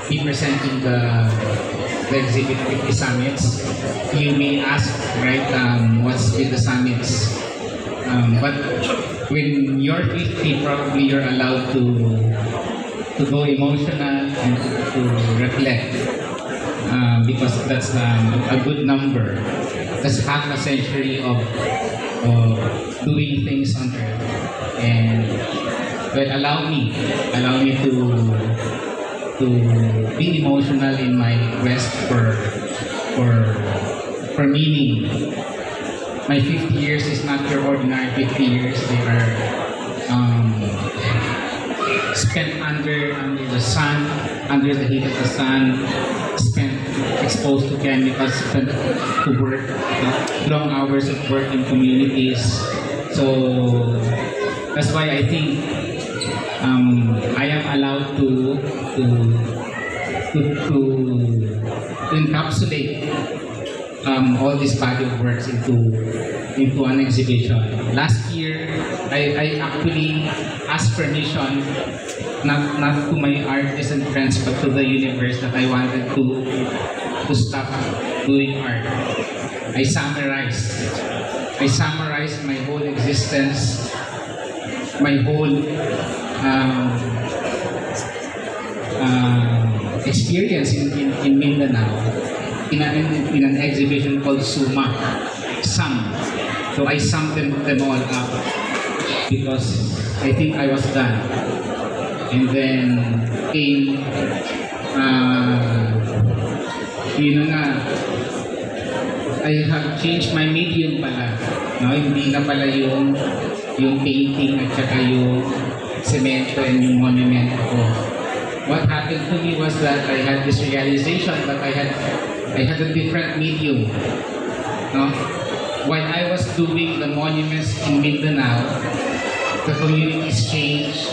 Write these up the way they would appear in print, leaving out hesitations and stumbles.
be presenting the exhibit 50 summits. You may ask, right, what's with the summits? But when you're 50, probably you're allowed to go emotional and to reflect, because that's a good number. That's half a century of doing things on Earth. And but allow me to be emotional in my quest for meaning. My 50 years is not your ordinary 50 years. They are spent under the sun, under the heat of the sun, spent exposed to chemicals, spent to work, long hours of work in communities. So that's why I think I am allowed to encapsulate all this body of works into an exhibition. Last year, I actually asked permission, not to my artists and friends, but to the universe, that I wanted to stop doing art. I summarized my whole existence, my whole experience in Mindanao in an exhibition called Sum. So I summed them all up because I think I was done. And then came, I have changed my medium pala. No? Hindi na pala yung painting at saka yung semento and yung monument ko. What happened to me was that I had this realization that I had a different medium. No? While I was doing the monuments in Mindanao, the communities changed,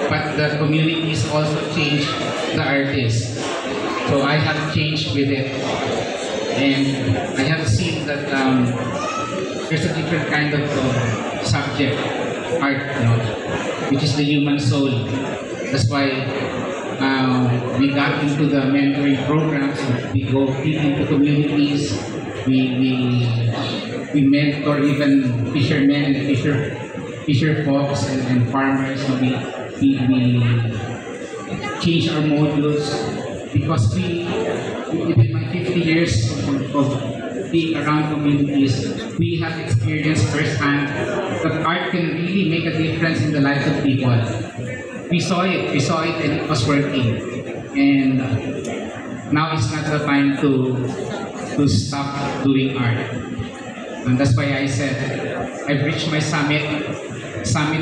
but the communities also changed the artists. So I have changed with it, and I have seen that there's a different kind of subject, art, which is the human soul. That's why we got into the mentoring programs. We go deep into communities. We mentor even fishermen and fisher folks and farmers. So we change our modules because even my 50 years of being around communities, we have experienced firsthand that art can really make a difference in the lives of people. We saw it and it was working. And now it's not the time to stop doing art. And that's why I said I've reached my summit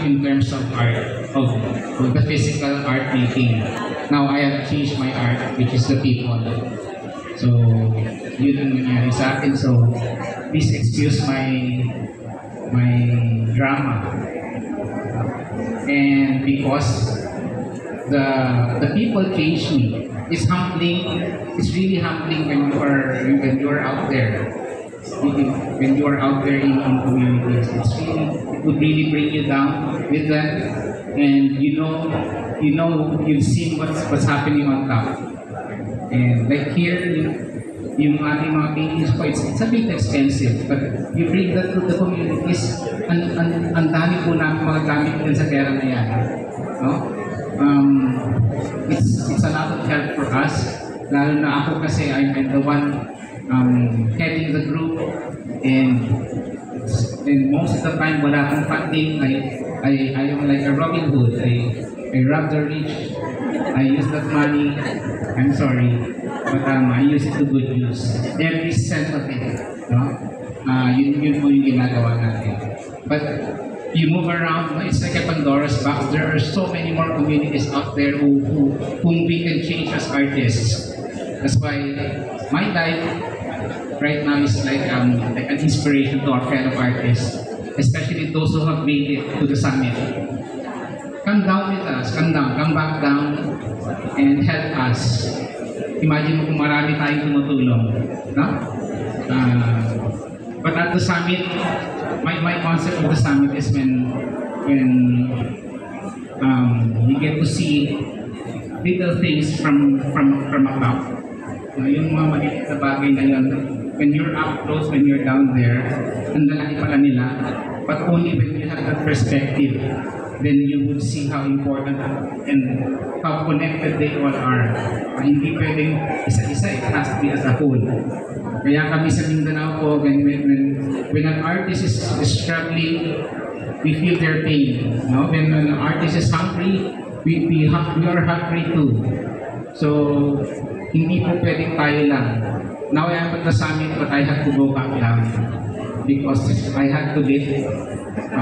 in terms of art, of the physical art making. Now I have changed my art, which is the people. So yun ang nangyari sa akin. So please excuse my drama. And because the people change me, it's humbling. It's really humbling when you are out there. When you are out there in communities, it would really bring you down with them, and you've seen what's happening on top. And like here, yung ating mga paintings po, it's a bit expensive, but you bring that to the communities. Ang dami po namin mga gamit din sa pera na yan. No? It's a lot of help for us. Lalo na ako kasi I'm the one heading the group, and most of the time wala akong funding. I am like a Robin Hood. I rob the rich. I use that money. I'm sorry, but I use it to good use. Every cent of it, no? Yun po yung ginagawa natin. But you move around, no? It's like a Pandora's box. There are so many more communities out there whom we can change as artists. That's why my life right now is like an inspiration to our fellow artists, especially those who have made it to the summit. Come down with us, come back down, and help us. Imagine mo kung marami tayong tumutulong, no? But at the summit, my concept of the summit is when you get to see little things from above. Yung mga maliit na bagay na yun, when you're up close, when you're down there, ang lalaki pala nila, but only when you have that perspective, then you would see how important and how connected they all are. Hindi pwedeng isa-isa, it has to be as a whole. Kaya kami sa Mindanao po, when an artist is struggling, we feel their pain. No? When an artist is hungry, we are hungry too. So, hindi po pwedeng tayo lang. Now I am at the summit, but I have to go back down because I had to lift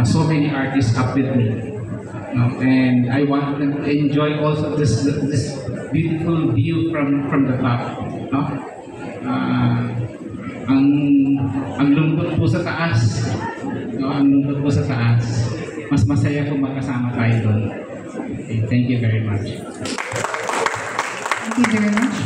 so many artists up with me. And I want them to enjoy also this beautiful view from the top. No? Ang lungkot po sa taas. No? Ang lungkot po sa taas. Mas masaya kung magkasama tayo doon. Okay, thank you very much. Thank you very much.